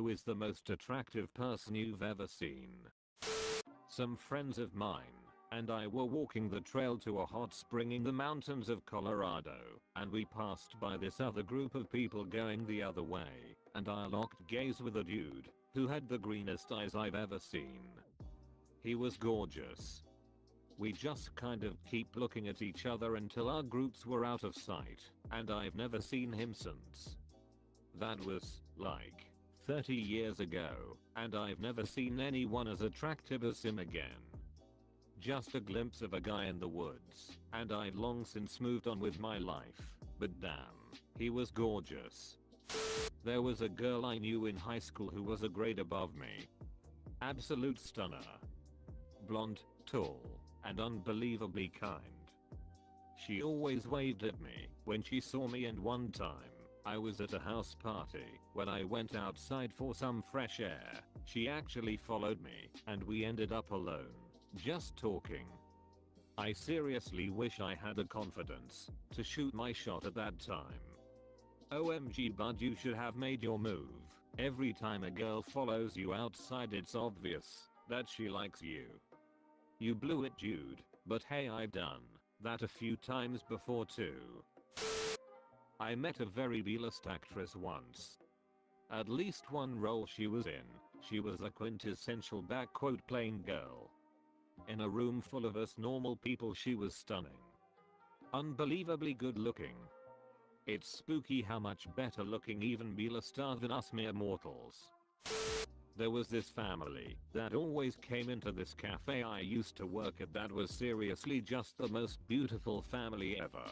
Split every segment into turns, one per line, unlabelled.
Who is the most attractive person you've ever seen? Some friends of mine and I were walking the trail to a hot spring in the mountains of Colorado, and we passed by this other group of people going the other way, and I locked gaze with a dude who had the greenest eyes I've ever seen. He was gorgeous. We just kind of keep looking at each other until our groups were out of sight, and I've never seen him since. That was, like, 30 years ago, and I've never seen anyone as attractive as him again. Just a glimpse of a guy in the woods, and I'd long since moved on with my life, but damn, he was gorgeous. There was a girl I knew in high school who was a grade above me. Absolute stunner. Blonde, tall, and unbelievably kind. She always waved at me when she saw me, and one time, I was at a house party. When I went outside for some fresh air, she actually followed me, and we ended up alone, just talking. I seriously wish I had the confidence to shoot my shot at that time. OMG, bud, you should have made your move. Every time a girl follows you outside, it's obvious that she likes you. You blew it, dude, but hey, I've done that a few times before too. I met a very B-list actress once. At least one role she was in, she was a quintessential plain girl. In a room full of us normal people, she was stunning. Unbelievably good looking. It's spooky how much better looking even B-list are than us mere mortals. There was this family that always came into this cafe I used to work at that was seriously just the most beautiful family ever.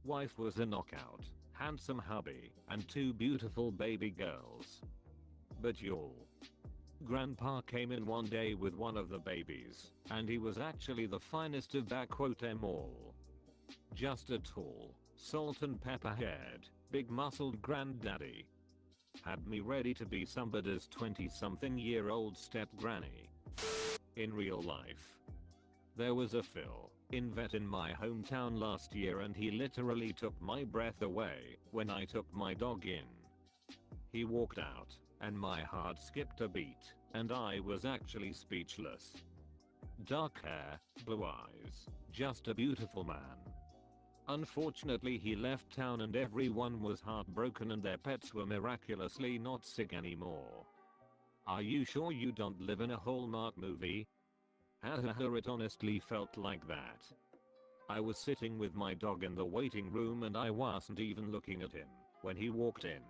Wife was a knockout, handsome hubby, and two beautiful baby girls. But y'all. Grandpa came in one day with one of the babies, and he was actually the finest of them all. Just a tall, salt and pepper haired, big muscled granddaddy. Had me ready to be somebody's 20-something-year-old step granny. In real life. There was a fill-in vet in my hometown last year, and he literally took my breath away when I took my dog in. He walked out, and my heart skipped a beat, and I was actually speechless. Dark hair, blue eyes, just a beautiful man. Unfortunately, he left town and everyone was heartbroken, and their pets were miraculously not sick anymore. Are you sure you don't live in a Hallmark movie? Hahaha, it honestly felt like that. I was sitting with my dog in the waiting room and I wasn't even looking at him when he walked in.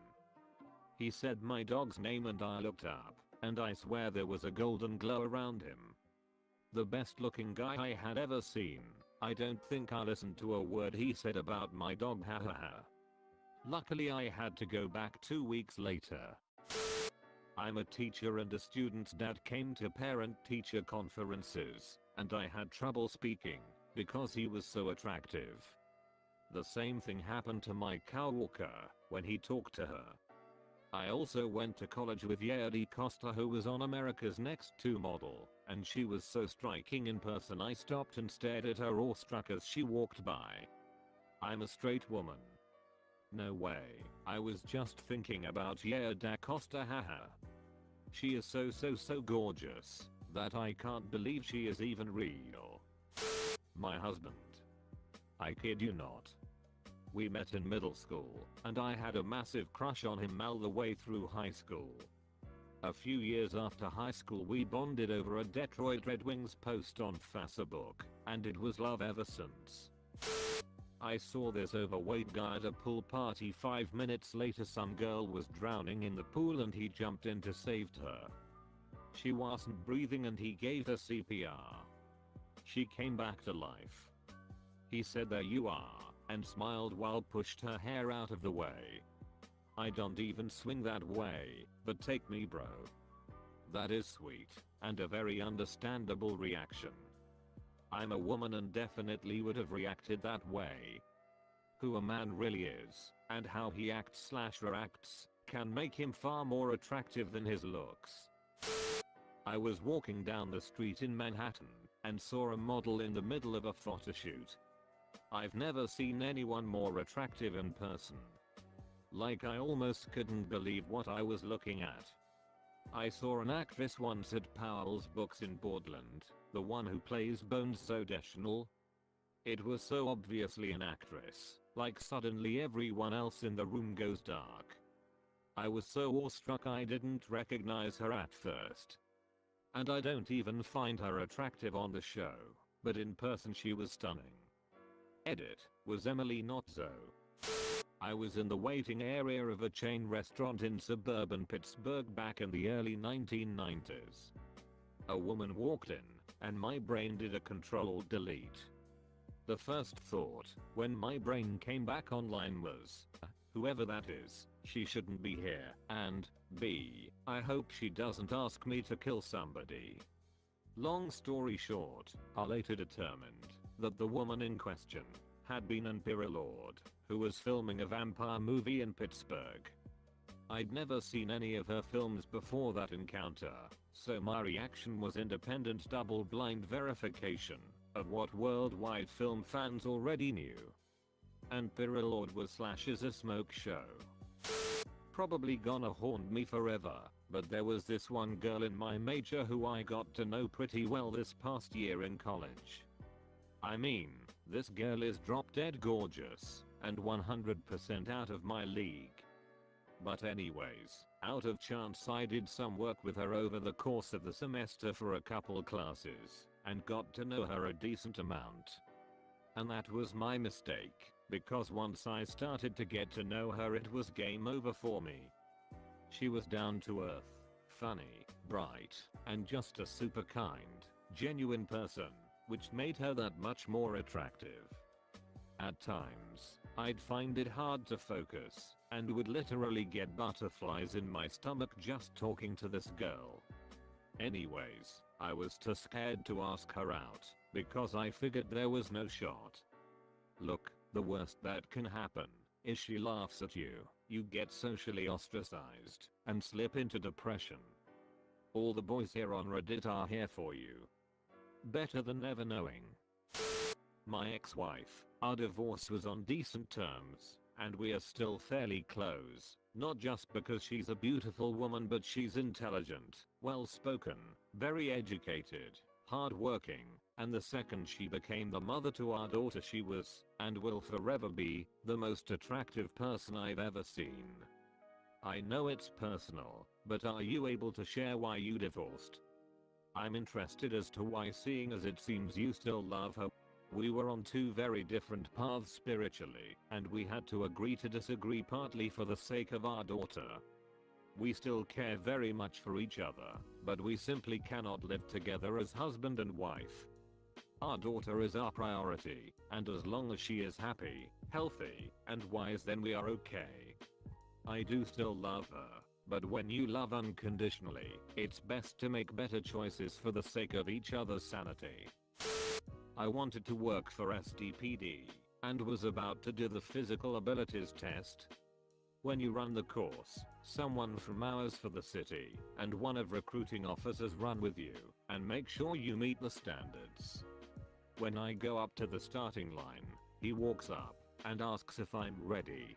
He said my dog's name and I looked up, and I swear there was a golden glow around him. The best looking guy I had ever seen. I don't think I listened to a word he said about my dog, hahaha. Luckily I had to go back 2 weeks later. I'm a teacher, and a student's dad came to parent-teacher conferences, and I had trouble speaking because he was so attractive. The same thing happened to my coworker when he talked to her. I also went to college with Yadi Costa, who was on America's Next Top Model, and she was so striking in person I stopped and stared at her awestruck as she walked by. I'm a straight woman. No way, I was just thinking about Yadi Costa, haha. She is so gorgeous that I can't believe she is even real. My husband. I kid you not. We met in middle school, and I had a massive crush on him all the way through high school. A few years after high school we bonded over a Detroit Red Wings post on Facebook, and it was love ever since. I saw this overweight guy at a pool party. 5 minutes later some girl was drowning in the pool and he jumped in to save her. She wasn't breathing and he gave her CPR. She came back to life. He said, "There you are," and smiled while pushed her hair out of the way. I don't even swing that way, but take me, bro. That is sweet, and a very understandable reaction. I'm a woman and definitely would have reacted that way. Who a man really is, and how he acts/reacts, can make him far more attractive than his looks. I was walking down the street in Manhattan, and saw a model in the middle of a photo shoot. I've never seen anyone more attractive in person. Like, I almost couldn't believe what I was looking at. I saw an actress once at Powell's Books in Portland, the one who plays Bones so detional. It was so obviously an actress, like suddenly everyone else in the room goes dark. I was so awestruck I didn't recognize her at first. And I don't even find her attractive on the show, but in person she was stunning. Edit, was Emily not so? I was in the waiting area of a chain restaurant in suburban Pittsburgh back in the early 1990s. A woman walked in, and my brain did a Control-Delete. The first thought, when my brain came back online was, whoever that is, she shouldn't be here, and, B, I hope she doesn't ask me to kill somebody. Long story short, I later determined that the woman in question had been an Imperial Lord who was filming a vampire movie in Pittsburgh. I'd never seen any of her films before that encounter, so my reaction was independent double-blind verification of what worldwide film fans already knew. Imperial Lord was / a smoke show. Probably gonna haunt me forever, but there was this one girl in my major who I got to know pretty well this past year in college. I mean, this girl is drop dead gorgeous, and 100% out of my league. But anyways, out of chance I did some work with her over the course of the semester for a couple classes, and got to know her a decent amount. And that was my mistake, because once I started to get to know her it was game over for me. She was down to earth, funny, bright, and just a super kind, genuine person, which made her that much more attractive. At times, I'd find it hard to focus, and would literally get butterflies in my stomach just talking to this girl. Anyways, I was too scared to ask her out, because I figured there was no shot. Look, the worst that can happen is she laughs at you, you get socially ostracized, and slip into depression. All the boys here on Reddit are here for you. Better than never knowing. My ex-wife, our divorce was on decent terms, and we are still fairly close, not just because she's a beautiful woman but she's intelligent, well-spoken, very educated, hard-working, and the second she became the mother to our daughter she was, and will forever be, the most attractive person I've ever seen. I know it's personal, but are you able to share why you divorced? I'm interested as to why, seeing as it seems you still love her. We were on two very different paths spiritually, and we had to agree to disagree partly for the sake of our daughter. We still care very much for each other, but we simply cannot live together as husband and wife. Our daughter is our priority, and as long as she is happy, healthy, and wise then we are okay. I do still love her, but when you love unconditionally, it's best to make better choices for the sake of each other's sanity. I wanted to work for SDPD, and was about to do the physical abilities test. When you run the course, someone from ours for the city, and one of recruiting officers run with you, and make sure you meet the standards. When I go up to the starting line, he walks up, and asks if I'm ready.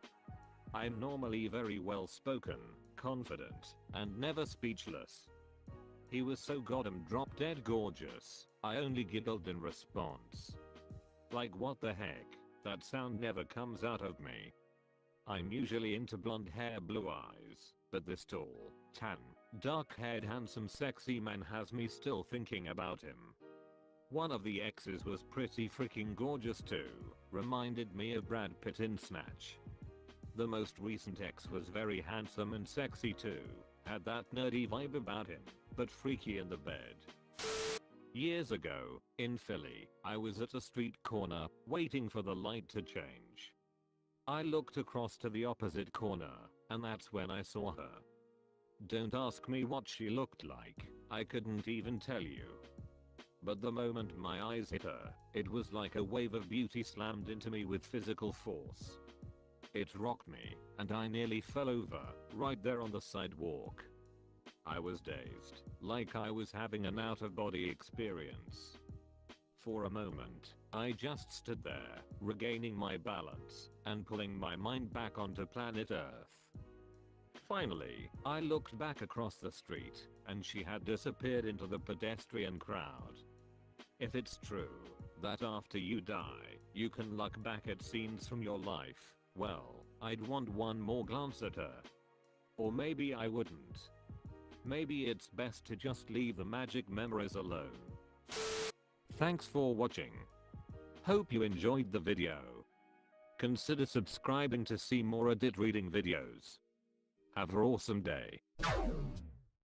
I'm normally very well spoken, confident, and never speechless. He was so goddamn drop dead gorgeous, I only giggled in response. Like what the heck, that sound never comes out of me. I'm usually into blonde hair, blue eyes, but this tall, tan, dark-haired handsome sexy man has me still thinking about him. One of the exes was pretty freaking gorgeous too, reminded me of Brad Pitt in Snatch. The most recent ex was very handsome and sexy too, had that nerdy vibe about him, but freaky in the bed. Years ago, in Philly, I was at a street corner, waiting for the light to change. I looked across to the opposite corner, and that's when I saw her. Don't ask me what she looked like, I couldn't even tell you. But the moment my eyes hit her, it was like a wave of beauty slammed into me with physical force. It rocked me, and I nearly fell over, right there on the sidewalk. I was dazed, like I was having an out-of-body experience. For a moment, I just stood there, regaining my balance, and pulling my mind back onto planet Earth. Finally, I looked back across the street, and she had disappeared into the pedestrian crowd. If it's true that after you die, you can look back at scenes from your life, well, I'd want one more glance at her. Or maybe I wouldn't. Maybe it's best to just leave the magic memories alone. Thanks for watching. Hope you enjoyed the video. Consider subscribing to see more Reddit reading videos. Have an awesome day.